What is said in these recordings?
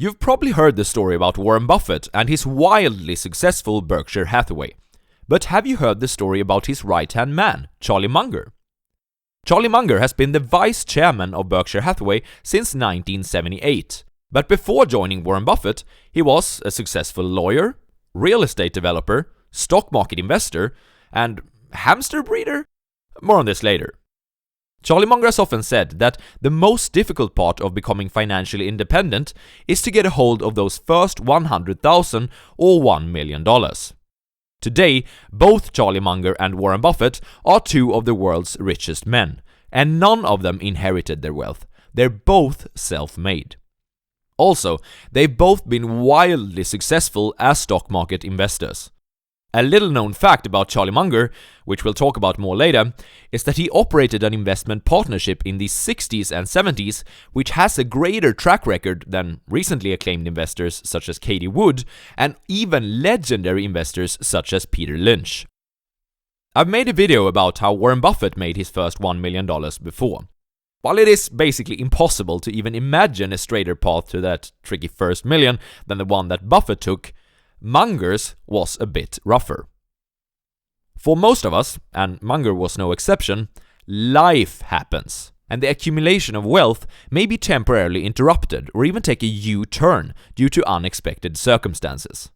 You've probably heard the story about Warren Buffett and his wildly successful Berkshire Hathaway. But have you heard the story about his right-hand man, Charlie Munger? Charlie Munger has been the vice chairman of Berkshire Hathaway since 1978. But before joining Warren Buffett, he was a successful lawyer, real estate developer, stock market investor, and hamster breeder? More on this later. Charlie Munger has often said that the most difficult part of becoming financially independent is to get a hold of those first $100,000 or $1 million. Today, both Charlie Munger and Warren Buffett are two of the world's richest men, and none of them inherited their wealth. They're both self-made. Also, they've both been wildly successful as stock market investors. A little-known fact about Charlie Munger, which we'll talk about more later, is that he operated an investment partnership in the 60s and 70s, which has a greater track record than recently acclaimed investors such as Cathie Wood, and even legendary investors such as Peter Lynch. I've made a video about how Warren Buffett made his first $1 million before. While it is basically impossible to even imagine a straighter path to that tricky first million than the one that Buffett took, Munger's was a bit rougher. For most of us, and Munger was no exception, life happens, and the accumulation of wealth may be temporarily interrupted or even take a U-turn due to unexpected circumstances.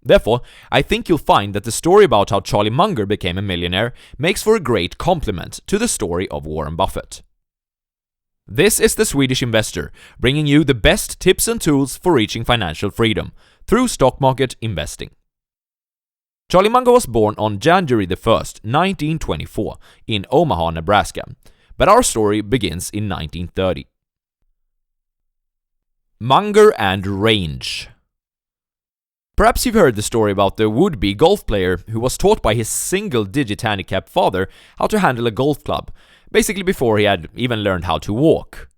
Therefore, I think you'll find that the story about how Charlie Munger became a millionaire makes for a great complement to the story of Warren Buffett. This is the Swedish Investor, bringing you the best tips and tools for reaching financial freedom through stock market investing. Charlie Munger was born on January 1st, 1924, in Omaha, Nebraska, but our story begins in 1930. Munger and Range. Perhaps you've heard the story about the would-be golf player who was taught by his single-digit handicapped father how to handle a golf club, basically before he had even learned how to walk,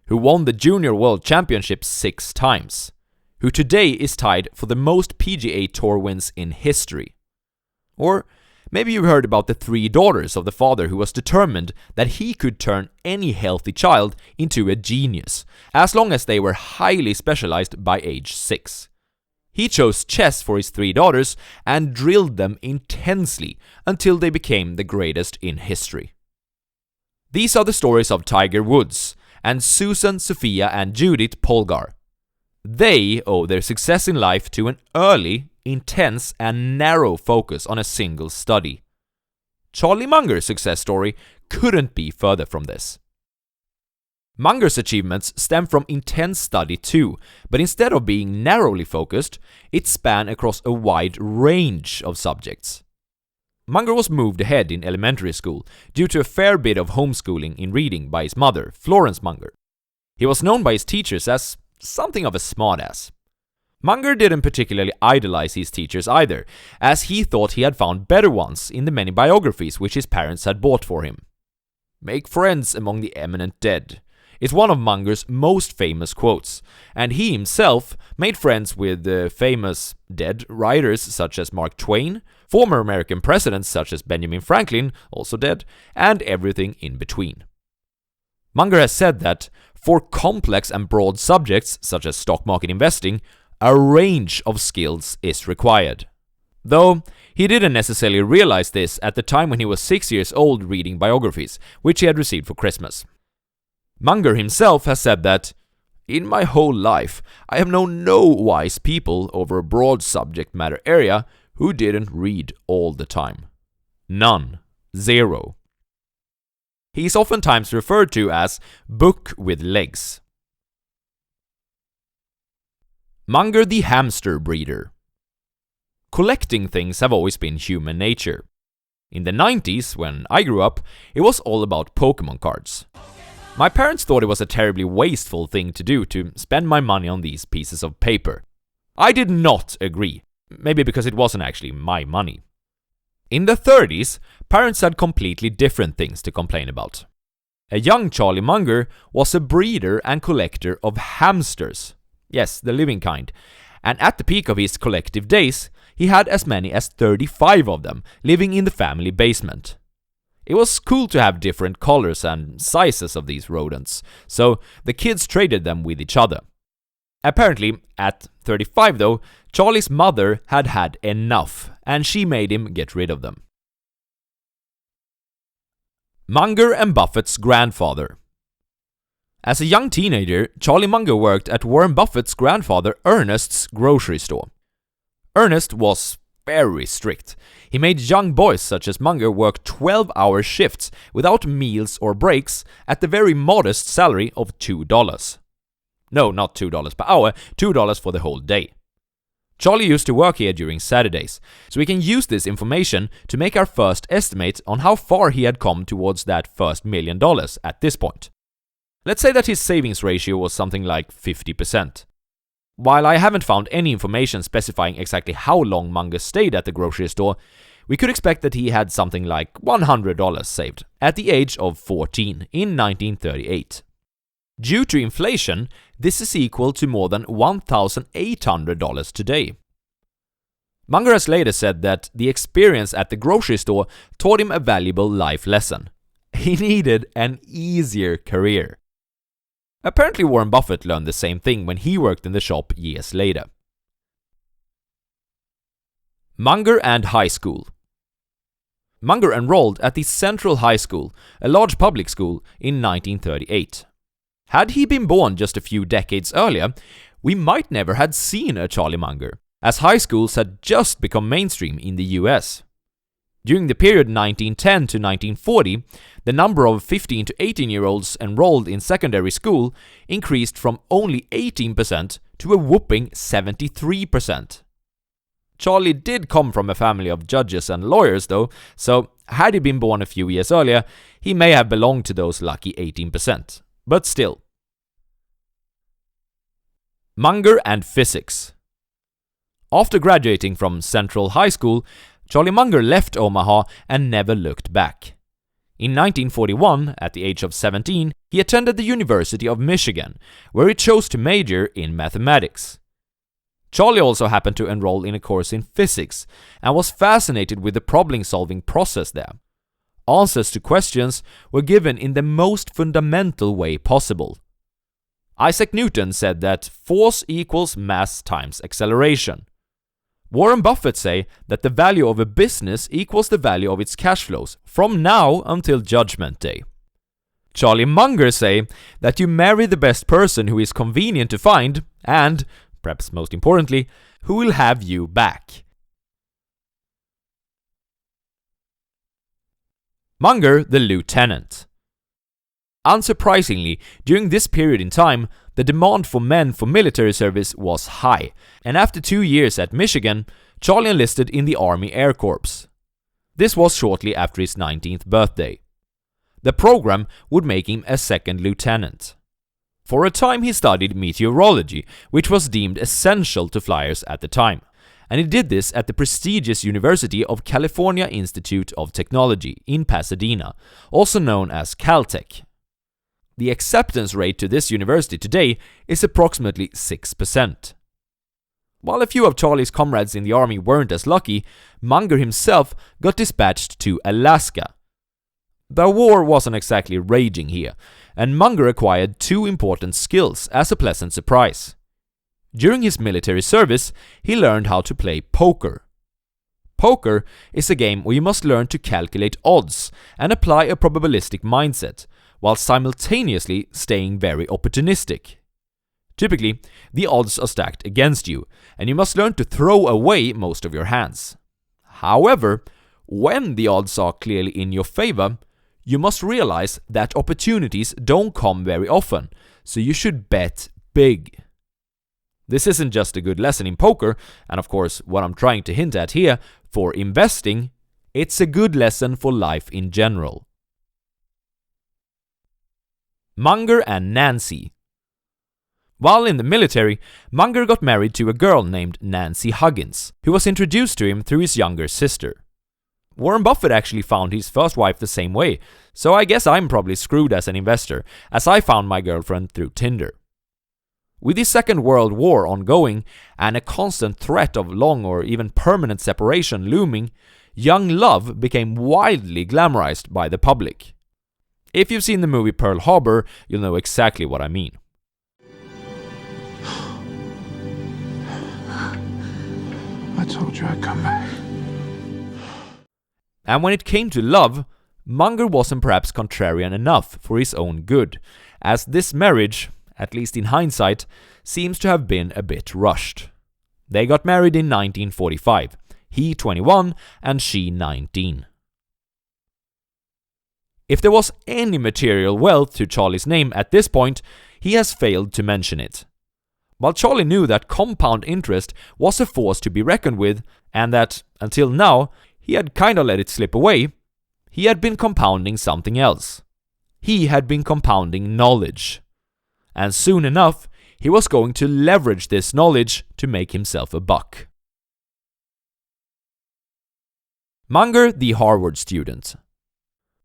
who won the Junior World Championship 6 times, who today is tied for the most PGA Tour wins in history. Or maybe you've heard about the 3 daughters of the father who was determined that he could turn any healthy child into a genius, as long as they were highly specialized by age 6. He chose chess for his 3 daughters and drilled them intensely until they became the greatest in history. These are the stories of Tiger Woods and Susan, Sophia, and Judith Polgar. They owe their success in life to an early, intense, and narrow focus on a single study. Charlie Munger's success story couldn't be further from this. Munger's achievements stem from intense study too, but instead of being narrowly focused, it spanned across a wide range of subjects. Munger was moved ahead in elementary school due to a fair bit of homeschooling in reading by his mother, Florence Munger. He was known by his teachers as something of a smartass. Munger didn't particularly idolize his teachers either, as he thought he had found better ones in the many biographies which his parents had bought for him. "Make friends among the eminent dead" is one of Munger's most famous quotes, and he himself made friends with famous dead writers such as Mark Twain, former American presidents such as Benjamin Franklin, also dead, and everything in between. Munger has said that for complex and broad subjects such as stock market investing, a range of skills is required. Though he didn't necessarily realize this at the time when he was 6 years old reading biographies, which he had received for Christmas. Munger himself has said that, "In my whole life, I have known no wise people over a broad subject matter area who didn't read all the time. None. Zero." He is oftentimes referred to as book with legs. Munger the Hamster Breeder. Collecting things have always been human nature. In the 90s, when I grew up, it was all about Pokemon cards. My parents thought it was a terribly wasteful thing to do to spend my money on these pieces of paper. I did not agree, maybe because it wasn't actually my money. In the 30s, parents had completely different things to complain about. A young Charlie Munger was a breeder and collector of hamsters. Yes, the living kind. And at the peak of his collective days, he had as many as 35 of them living in the family basement. It was cool to have different colors and sizes of these rodents, so the kids traded them with each other. Apparently, at 35 though, Charlie's mother had had enough, and she made him get rid of them. Munger and Buffett's grandfather. As a young teenager, Charlie Munger worked at Warren Buffett's grandfather Ernest's grocery store. Ernest was very strict. He made young boys such as Munger work 12-hour shifts without meals or breaks at the very modest salary of $2. No, not $2 per hour, $2 for the whole day. Charlie used to work here during Saturdays, so we can use this information to make our first estimate on how far he had come towards that first $1 million at this point. Let's say that his savings ratio was something like 50%. While I haven't found any information specifying exactly how long Munger stayed at the grocery store, we could expect that he had something like $100 saved at the age of 14 in 1938. Due to inflation, this is equal to more than $1,800 today. Munger has later said that the experience at the grocery store taught him a valuable life lesson. He needed an easier career. Apparently Warren Buffett learned the same thing when he worked in the shop years later. Munger and high school. Munger enrolled at the Central High School, a large public school, in 1938. Had he been born just a few decades earlier, we might never had seen a Charlie Munger, as high schools had just become mainstream in the US. During the period 1910 to 1940, the number of 15 to 18-year-olds enrolled in secondary school increased from only 18% to a whopping 73%. Charlie did come from a family of judges and lawyers though, so had he been born a few years earlier, he may have belonged to those lucky 18%. But still. Munger and Physics. After graduating from Central High School, Charlie Munger left Omaha and never looked back. In 1941, at the age of 17, he attended the University of Michigan, where he chose to major in mathematics. Charlie also happened to enroll in a course in physics and was fascinated with the problem-solving process there. Answers to questions were given in the most fundamental way possible. Isaac Newton said that force equals mass times acceleration. Warren Buffett say that the value of a business equals the value of its cash flows from now until Judgment Day. Charlie Munger say that you marry the best person who is convenient to find and, perhaps most importantly, who will have you back. Munger the Lieutenant. Unsurprisingly, during this period in time, the demand for men for military service was high, and after 2 years at Michigan, Charlie enlisted in the Army Air Corps. This was shortly after his 19th birthday. The program would make him a second lieutenant. For a time he studied meteorology, which was deemed essential to flyers at the time, and he did this at the prestigious University of California Institute of Technology in Pasadena, also known as Caltech. The acceptance rate to this university today is approximately 6%. While a few of Charlie's comrades in the army weren't as lucky, Munger himself got dispatched to Alaska. The war wasn't exactly raging here, and Munger acquired 2 important skills as a pleasant surprise. During his military service, he learned how to play poker. Poker is a game where you must learn to calculate odds and apply a probabilistic mindset, while simultaneously staying very opportunistic. Typically, the odds are stacked against you, and you must learn to throw away most of your hands. However, when the odds are clearly in your favor, you must realize that opportunities don't come very often, so you should bet big. This isn't just a good lesson in poker, and of course what I'm trying to hint at here, for investing, it's a good lesson for life in general. Munger and Nancy. While in the military, Munger got married to a girl named Nancy Huggins, who was introduced to him through his younger sister. Warren Buffett actually found his first wife the same way, so I guess I'm probably screwed as an investor, as I found my girlfriend through Tinder. With the Second World War ongoing and a constant threat of long or even permanent separation looming, young love became wildly glamorized by the public. If you've seen the movie Pearl Harbor, you'll know exactly what I mean. told you I'd come back. And when it came to love, Munger wasn't perhaps contrarian enough for his own good, as this marriage, at least in hindsight, seems to have been a bit rushed. They got married in 1945, he 21 and she 19. If there was any material wealth to Charlie's name at this point, he has failed to mention it. While Charlie knew that compound interest was a force to be reckoned with, and that, until now, he had kinda let it slip away, he had been compounding something else. He had been compounding knowledge. And soon enough, he was going to leverage this knowledge to make himself a buck. Munger the Harvard student.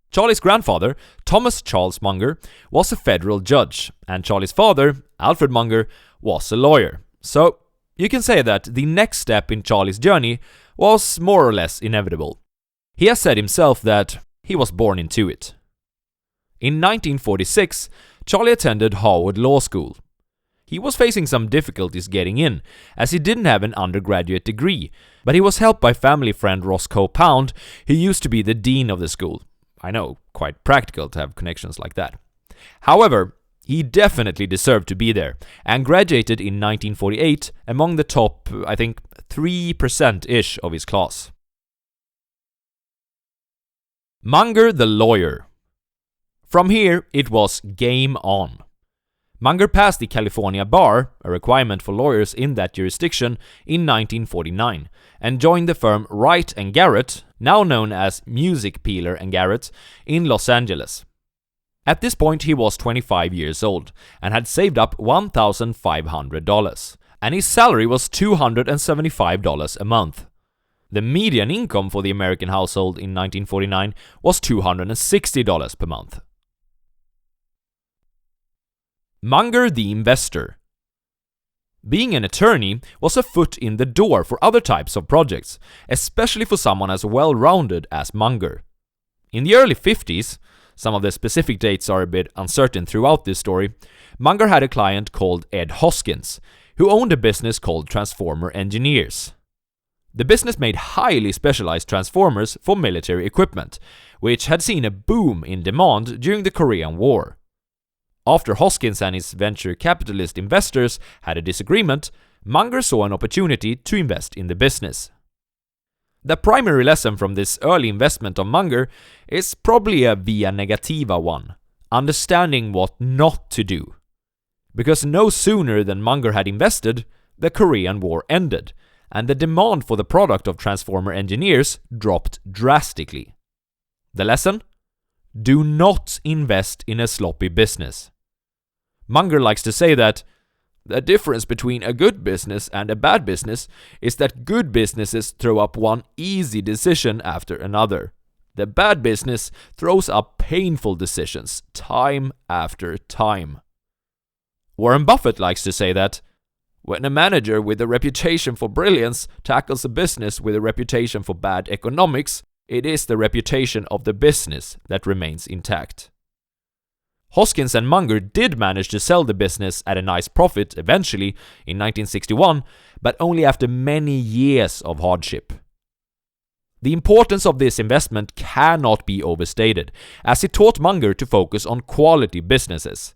Charlie's grandfather, Thomas Charles Munger, was a federal judge, and Charlie's father, Alfred Munger, was a lawyer. So, you can say that the next step in Charlie's journey was more or less inevitable. He has said himself that he was born into it. In 1946, Charlie attended Harvard Law School. He was facing some difficulties getting in, as he didn't have an undergraduate degree, but he was helped by family friend Roscoe Pound, who used to be the dean of the school. I know, quite practical to have connections like that. However, he definitely deserved to be there, and graduated in 1948 among the top, I think, 3%-ish of his class. Munger the Lawyer. From here, it was game on. Munger passed the California bar, a requirement for lawyers in that jurisdiction, in 1949, and joined the firm Wright & Garrett, now known as Music Peeler & Garrett, in Los Angeles. At this point, he was 25 years old, and had saved up $1,500, and his salary was $275 a month. The median income for the American household in 1949 was $260 per month. Munger the Investor. Being an attorney was a foot in the door for other types of projects, especially for someone as well-rounded as Munger. In the early 50s, some of the specific dates are a bit uncertain throughout this story, Munger had a client called Ed Hoskins, who owned a business called Transformer Engineers. The business made highly specialized transformers for military equipment, which had seen a boom in demand during the Korean War. After Hoskins and his venture capitalist investors had a disagreement, Munger saw an opportunity to invest in the business. The primary lesson from this early investment of Munger is probably a via negativa one, understanding what not to do. Because no sooner than Munger had invested, the Korean War ended, and the demand for the product of Transformer Engineers dropped drastically. The lesson? Do not invest in a sloppy business. Munger likes to say that the difference between a good business and a bad business is that good businesses throw up one easy decision after another. The bad business throws up painful decisions time after time. Warren Buffett likes to say that when a manager with a reputation for brilliance tackles a business with a reputation for bad economics, it is the reputation of the business that remains intact. Hoskins and Munger did manage to sell the business at a nice profit eventually in 1961, but only after many years of hardship. The importance of this investment cannot be overstated, as it taught Munger to focus on quality businesses.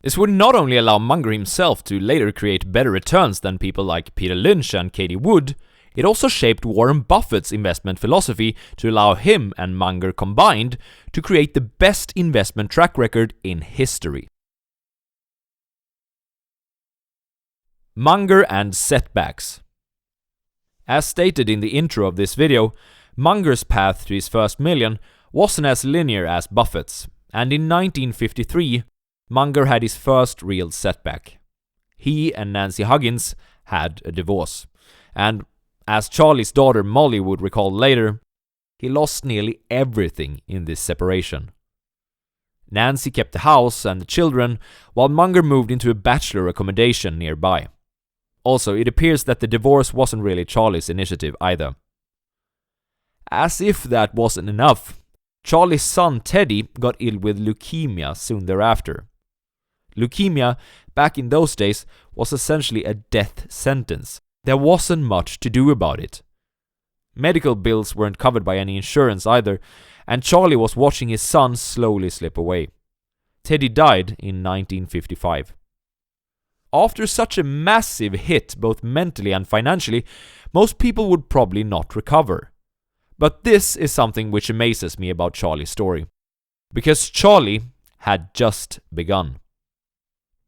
This would not only allow Munger himself to later create better returns than people like Peter Lynch and Cathie Wood, it also shaped Warren Buffett's investment philosophy to allow him and Munger combined to create the best investment track record in history. Munger and Setbacks. As stated in the intro of this video, Munger's path to his first million wasn't as linear as Buffett's, and in 1953, Munger had his first real setback. He and Nancy Huggins had a divorce, and as Charlie's daughter Molly would recall later, he lost nearly everything in this separation. Nancy kept the house and the children, while Munger moved into a bachelor accommodation nearby. Also, it appears that the divorce wasn't really Charlie's initiative either. As if that wasn't enough, Charlie's son Teddy got ill with leukemia soon thereafter. Leukemia, back in those days, was essentially a death sentence, There wasn't much to do about it. Medical bills weren't covered by any insurance either, and Charlie was watching his son slowly slip away. Teddy died in 1955. After such a massive hit, both mentally and financially, most people would probably not recover. But this is something which amazes me about Charlie's story. Because Charlie had just begun.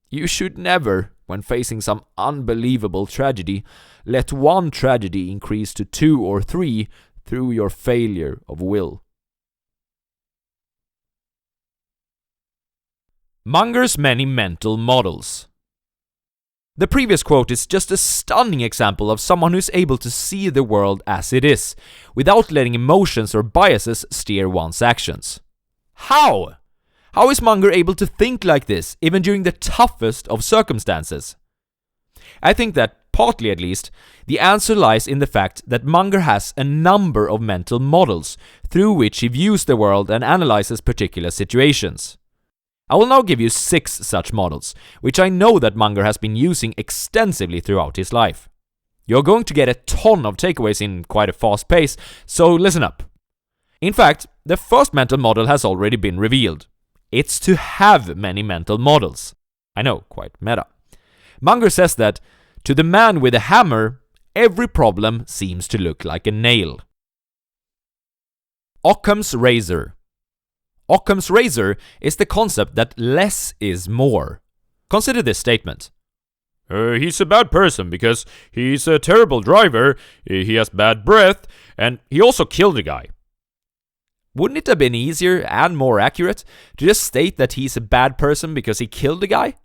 You should never, when facing some unbelievable tragedy, let one tragedy increase to 2 or 3 through your failure of will. Munger's many mental models. The previous quote is just a stunning example of someone who's able to see the world as it is, without letting emotions or biases steer one's actions. How? How is Munger able to think like this, even during the toughest of circumstances? I think that, partly at least, the answer lies in the fact that Munger has a number of mental models through which he views the world and analyzes particular situations. I will now give you 6 such models, which I know that Munger has been using extensively throughout his life. You're going to get a ton of takeaways in quite a fast pace, so listen up. In fact, the first mental model has already been revealed. It's to have many mental models. I know, quite meta. Munger says that, to the man with a hammer, every problem seems to look like a nail. Occam's razor. Occam's razor is the concept that less is more. Consider this statement. He's a bad person because he's a terrible driver, he has bad breath, and he also killed a guy. Wouldn't it have been easier and more accurate to just state that he's a bad person because he killed a guy?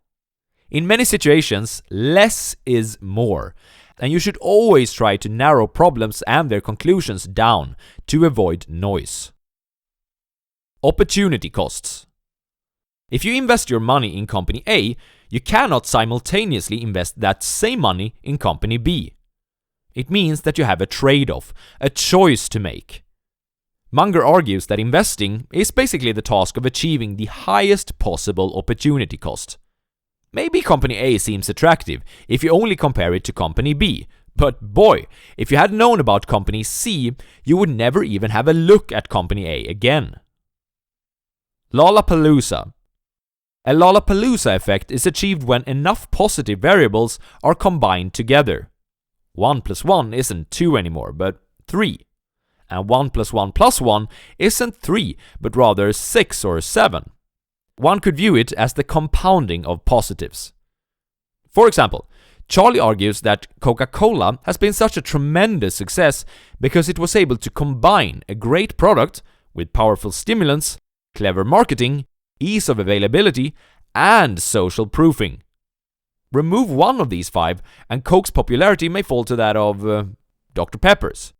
In many situations, less is more, and you should always try to narrow problems and their conclusions down to avoid noise. Opportunity costs. If you invest your money in company A, you cannot simultaneously invest that same money in company B. It means that you have a trade-off, a choice to make. Munger argues that investing is basically the task of achieving the highest possible opportunity cost. Maybe company A seems attractive if you only compare it to company B, but boy, if you had known about company C, you would never even have a look at company A again. Lollapalooza. A Lollapalooza effect is achieved when enough positive variables are combined together. 1 plus 1 isn't 2 anymore, but 3. And 1 plus 1 plus 1 isn't 3, but rather 6 or 7. One could view it as the compounding of positives. For example, Charlie argues that Coca-Cola has been such a tremendous success because it was able to combine a great product with powerful stimulants, clever marketing, ease of availability, and social proofing. Remove one of these 5 and Coke's popularity may fall to that of Dr. Pepper's.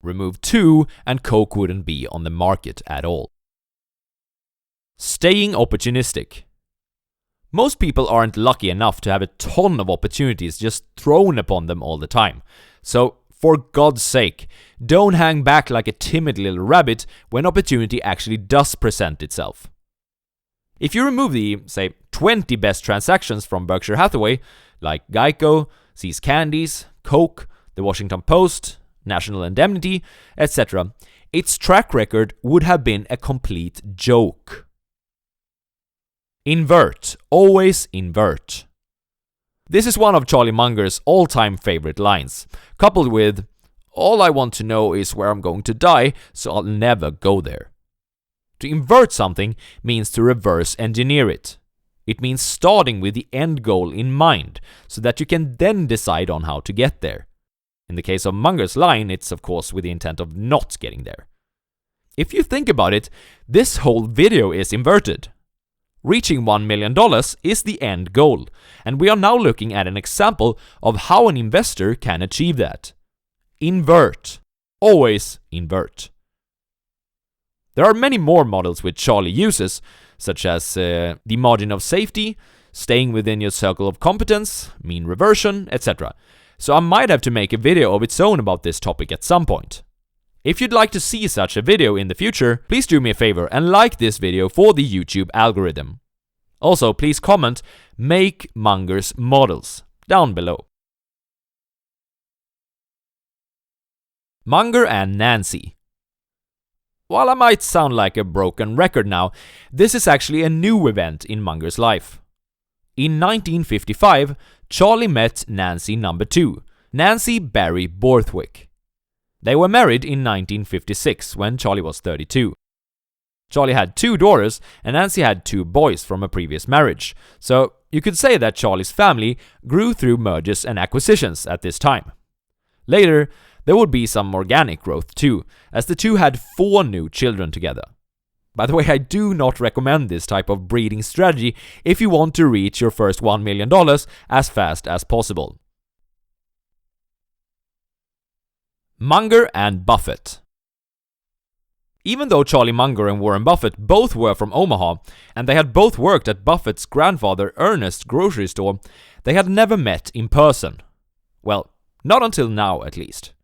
Remove 2 and Coke wouldn't be on the market at all. Staying opportunistic. Most people aren't lucky enough to have a ton of opportunities just thrown upon them all the time. So, for God's sake, don't hang back like a timid little rabbit when opportunity actually does present itself. If you remove the, say, 20 best transactions from Berkshire Hathaway, like Geico, See's Candies, Coke, The Washington Post, National Indemnity, etc., its track record would have been a complete joke. Invert. Always invert. This is one of Charlie Munger's all-time favorite lines, coupled with, "All I want to know is where I'm going to die, so I'll never go there." To invert something means to reverse engineer it. It means starting with the end goal in mind, so that you can then decide on how to get there. In the case of Munger's line, it's of course with the intent of not getting there. If you think about it, this whole video is inverted. Reaching $1 million is the end goal, and we are now looking at an example of how an investor can achieve that. Invert. Always invert. There are many more models which Charlie uses, such as the margin of safety, staying within your circle of competence, mean reversion, etc. So I might have to make a video of its own about this topic at some point. If you'd like to see such a video in the future, please do me a favor and like this video for the YouTube algorithm. Also, please comment "Make Munger's models" down below. Munger and Nancy. While I might sound like a broken record now, this is actually a new event in Munger's life. In 1955, Charlie met Nancy number 2, Nancy Barry Borthwick. They were married in 1956 when Charlie was 32. Charlie had 2 daughters and Nancy had 2 boys from a previous marriage, so you could say that Charlie's family grew through mergers and acquisitions at this time. Later, there would be some organic growth too, as the two had 4 new children together. By the way, I do not recommend this type of breeding strategy if you want to reach your first $1 million as fast as possible. Munger and Buffett. Even though Charlie Munger and Warren Buffett both were from Omaha, and they had both worked at Buffett's grandfather Ernest's grocery store, they had never met in person. Well, not until now at least.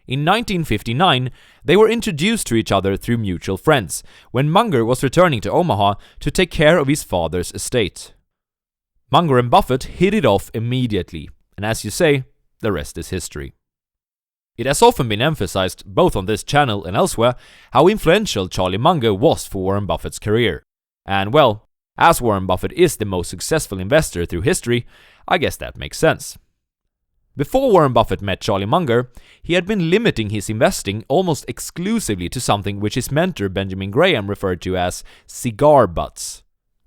In 1959, they were introduced to each other through mutual friends, when Munger was returning to Omaha to take care of his father's estate. Munger and Buffett hit it off immediately, and as you say, the rest is history. It has often been emphasized, both on this channel and elsewhere, how influential Charlie Munger was for Warren Buffett's career. And well, as Warren Buffett is the most successful investor through history, I guess that makes sense. Before Warren Buffett met Charlie Munger, he had been limiting his investing almost exclusively to something which his mentor Benjamin Graham referred to as cigar butts.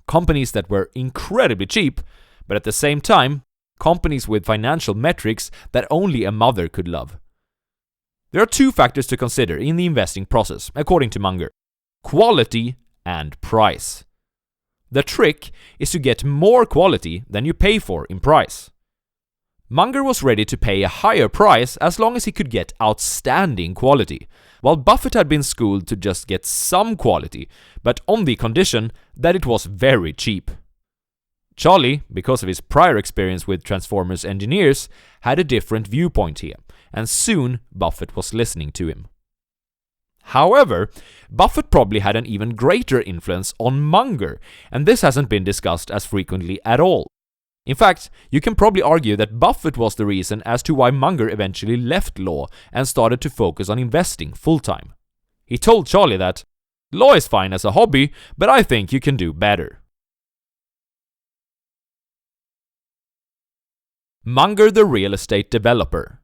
Companies that were incredibly cheap, but at the same time, companies with financial metrics that only a mother could love. There are 2 factors to consider in the investing process, according to Munger: quality and price. The trick is to get more quality than you pay for in price. Munger was ready to pay a higher price as long as he could get outstanding quality, while Buffett had been schooled to just get some quality, but on the condition that it was very cheap. Charlie, because of his prior experience with Transformers engineers, had a different viewpoint here, and soon Buffett was listening to him. However, Buffett probably had an even greater influence on Munger, and this hasn't been discussed as frequently at all. In fact, you can probably argue that Buffett was the reason as to why Munger eventually left law and started to focus on investing full-time. He told Charlie that, "Law is fine as a hobby, but I think you can do better." Munger the real estate developer.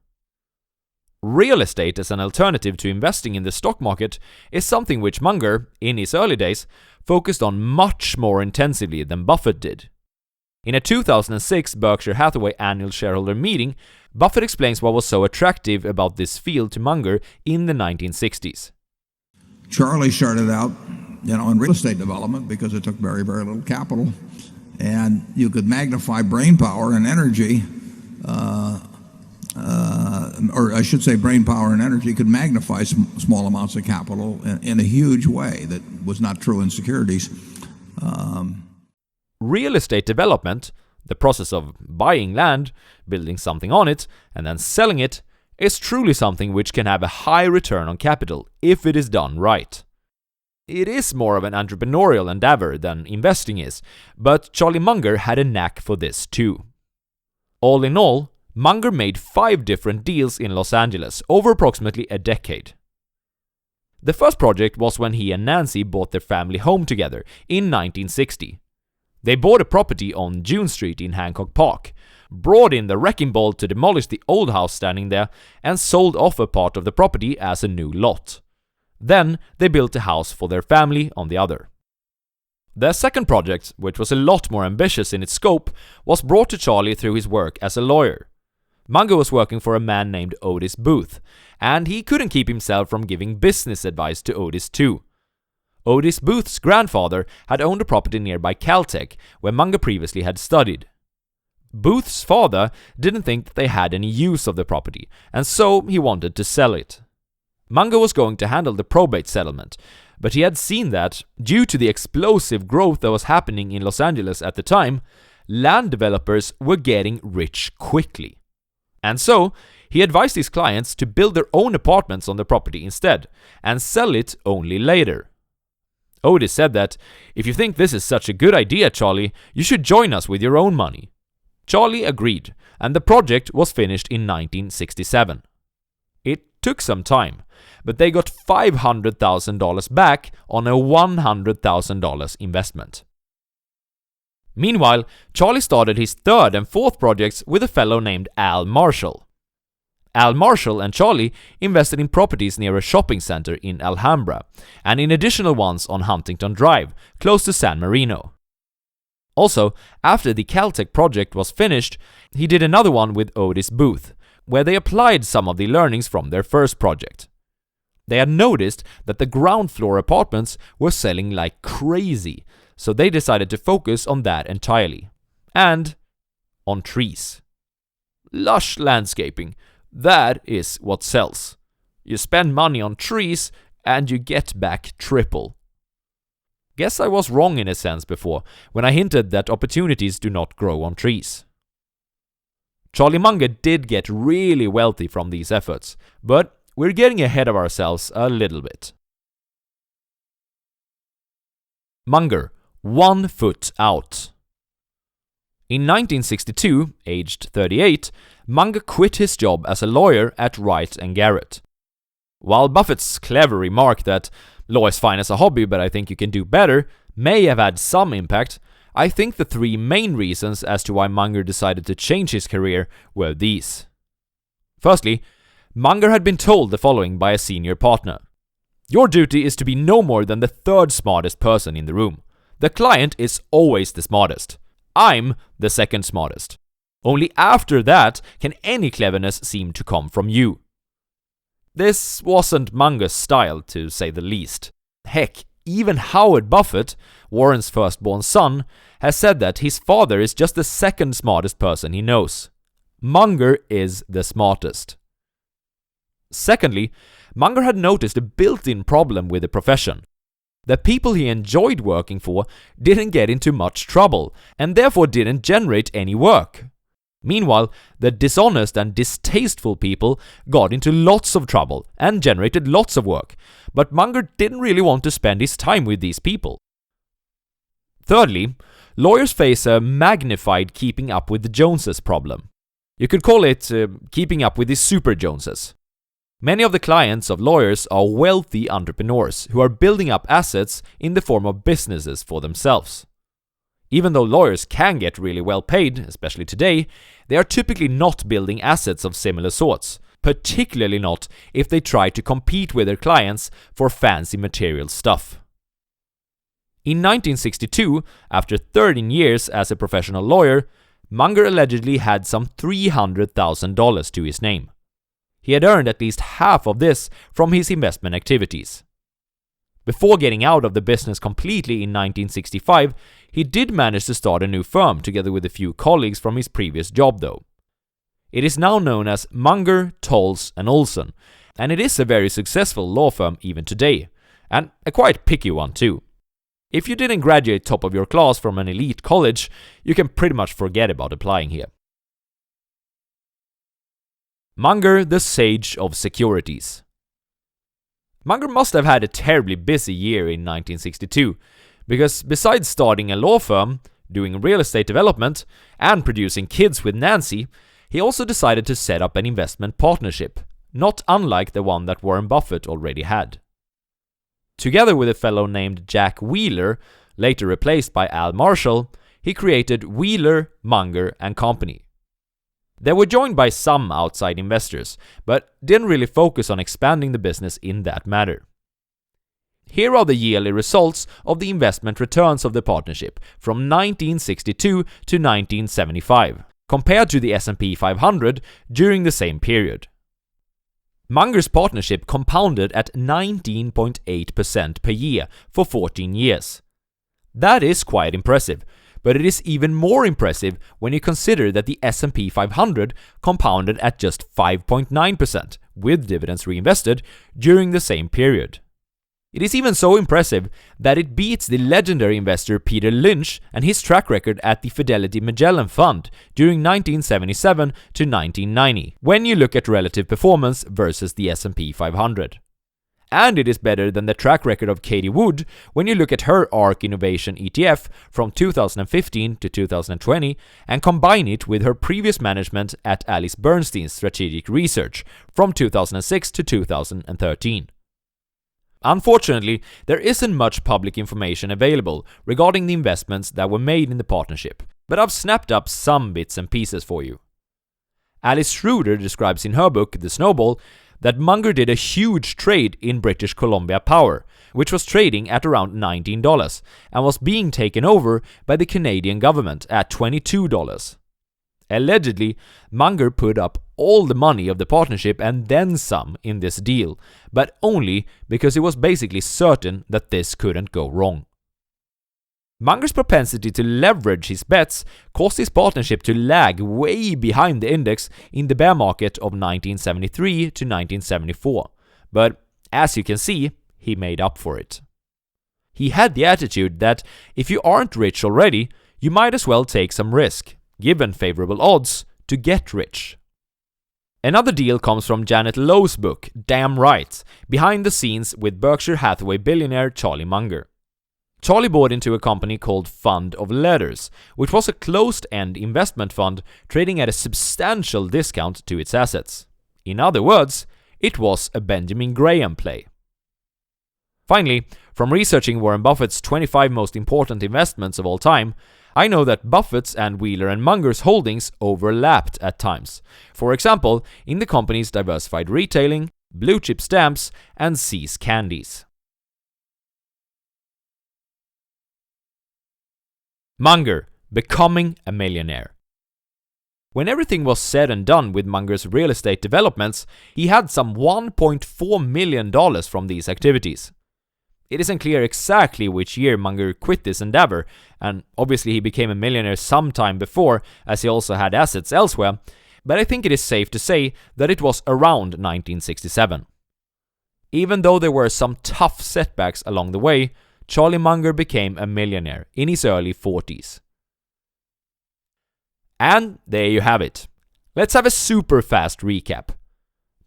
Real estate as an alternative to investing in the stock market is something which Munger, in his early days, focused on much more intensively than Buffett did. In a 2006 Berkshire Hathaway annual shareholder meeting, Buffett explains what was so attractive about this field to Munger in the 1960s. Charlie started out, in real estate development because it took very, very little capital, and you could magnify brain power and energy, or I should say brain power and energy could magnify small amounts of capital in a huge way that was not true in securities. Real estate development, the process of buying land, building something on it, and then selling it, is truly something which can have a high return on capital if it is done right. It is more of an entrepreneurial endeavor than investing is, but Charlie Munger had a knack for this too. All in all, Munger made 5 different deals in Los Angeles over approximately a decade. The first project was when he and Nancy bought their family home together in 1960. They bought a property on June Street in Hancock Park, brought in the wrecking ball to demolish the old house standing there, and sold off a part of the property as a new lot. Then they built a house for their family on the other. Their second project, which was a lot more ambitious in its scope, was brought to Charlie through his work as a lawyer. Munger was working for a man named Otis Booth, and he couldn't keep himself from giving business advice to Otis too. Otis Booth's grandfather had owned a property nearby Caltech, where Munger previously had studied. Booth's father didn't think that they had any use of the property, and so he wanted to sell it. Munger was going to handle the probate settlement, but he had seen that, due to the explosive growth that was happening in Los Angeles at the time, land developers were getting rich quickly. And so, he advised his clients to build their own apartments on the property instead, and sell it only later. Otis said that, "If you think this is such a good idea, Charlie, you should join us with your own money." Charlie agreed, and the project was finished in 1967. It took some time, but they got $500,000 back on a $100,000 investment. Meanwhile, Charlie started his third and fourth projects with a fellow named Al Marshall. Al Marshall and Charlie invested in properties near a shopping center in Alhambra, and in additional ones on Huntington Drive, close to San Marino. Also, after the Caltech project was finished, he did another one with Otis Booth, where they applied some of the learnings from their first project. They had noticed that the ground floor apartments were selling like crazy, so they decided to focus on that entirely. And on trees. Lush landscaping, that is what sells. You spend money on trees and you get back triple. Guess I was wrong in a sense before, when I hinted that opportunities do not grow on trees. Charlie Munger did get really wealthy from these efforts, but we're getting ahead of ourselves a little bit. Munger, 1 foot out. In 1962, aged 38, Munger quit his job as a lawyer at Wright & Garrett. While Buffett's clever remark that law is fine as a hobby, but I think you can do better, may have had some impact, I think the three main reasons as to why Munger decided to change his career were these. Firstly, Munger had been told the following by a senior partner. Your duty is to be no more than the third smartest person in the room. The client is always the smartest. I'm the second smartest. Only after that can any cleverness seem to come from you. This wasn't Munger's style, to say the least. Heck, even Howard Buffett, Warren's firstborn son, has said that his father is just the second smartest person he knows. Munger is the smartest. Secondly, Munger had noticed a built-in problem with the profession. The people he enjoyed working for didn't get into much trouble, and therefore didn't generate any work. Meanwhile, the dishonest and distasteful people got into lots of trouble and generated lots of work, but Munger didn't really want to spend his time with these people. Thirdly, lawyers face a magnified keeping up with the Joneses problem. You could call it keeping up with the super Joneses. Many of the clients of lawyers are wealthy entrepreneurs who are building up assets in the form of businesses for themselves. Even though lawyers can get really well paid, especially today, they are typically not building assets of similar sorts, particularly not if they try to compete with their clients for fancy material stuff. In 1962, after 13 years as a professional lawyer, Munger allegedly had some $300,000 to his name. He had earned at least half of this from his investment activities. Before getting out of the business completely in 1965, he did manage to start a new firm together with a few colleagues from his previous job though. It is now known as Munger, Tolles & Olson, and it is a very successful law firm even today, and a quite picky one too. If you didn't graduate top of your class from an elite college, you can pretty much forget about applying here. Munger the Sage of Securities. Munger must have had a terribly busy year in 1962, because besides starting a law firm, doing real estate development, and producing kids with Nancy, he also decided to set up an investment partnership, not unlike the one that Warren Buffett already had. Together with a fellow named Jack Wheeler, later replaced by Al Marshall, he created Wheeler, Munger & Company. They were joined by some outside investors, but didn't really focus on expanding the business in that manner. Here are the yearly results of the investment returns of the partnership from 1962 to 1975, compared to the S&P 500 during the same period. Munger's partnership compounded at 19.8% per year for 14 years. That is quite impressive, but it is even more impressive when you consider that the S&P 500 compounded at just 5.9% with dividends reinvested during the same period. It is even so impressive that it beats the legendary investor Peter Lynch and his track record at the Fidelity Magellan Fund during 1977 to 1990, when you look at relative performance versus the S&P 500. And it is better than the track record of Cathie Wood when you look at her ARK Innovation ETF from 2015 to 2020 and combine it with her previous management at Alice Bernstein's Strategic Research from 2006 to 2013. Unfortunately, there isn't much public information available regarding the investments that were made in the partnership, but I've snapped up some bits and pieces for you. Alice Schroeder describes in her book The Snowball that Munger did a huge trade in British Columbia Power, which was trading at around $19 and was being taken over by the Canadian government at $22. Allegedly, Munger put up all the money of the partnership and then some in this deal, but only because it was basically certain that this couldn't go wrong. Munger's propensity to leverage his bets caused his partnership to lag way behind the index in the bear market of 1973 to 1974, but as you can see, he made up for it. He had the attitude that if you aren't rich already, you might as well take some risk, given favorable odds, to get rich. Another deal comes from Janet Lowe's book, Damn Right, Behind the Scenes with Berkshire Hathaway billionaire Charlie Munger. Charlie bought into a company called Fund of Letters, which was a closed-end investment fund trading at a substantial discount to its assets. In other words, it was a Benjamin Graham play. Finally, from researching Warren Buffett's 25 most important investments of all time, I know that Buffett's and Wheeler and Munger's holdings overlapped at times. For example, in the company's diversified retailing, blue chip stamps, and See's candies. Munger, becoming a millionaire. When everything was said and done with Munger's real estate developments, he had some $1.4 million from these activities. It isn't clear exactly which year Munger quit this endeavor, and obviously he became a millionaire sometime before, as he also had assets elsewhere, but I think it is safe to say that it was around 1967. Even though there were some tough setbacks along the way, Charlie Munger became a millionaire in his early 40s. And there you have it. Let's have a super fast recap.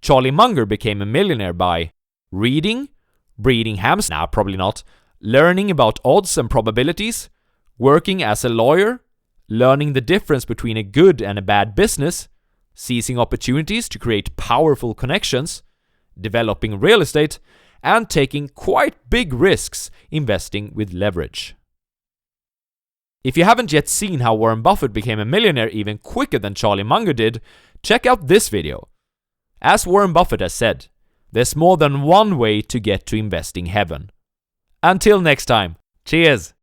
Charlie Munger became a millionaire by reading, breeding hamsters, nah, probably not, learning about odds and probabilities, working as a lawyer, learning the difference between a good and a bad business, seizing opportunities to create powerful connections, developing real estate, and taking quite big risks investing with leverage. If you haven't yet seen how Warren Buffett became a millionaire even quicker than Charlie Munger did, check out this video. As Warren Buffett has said, there's more than one way to get to investing heaven. Until next time, cheers!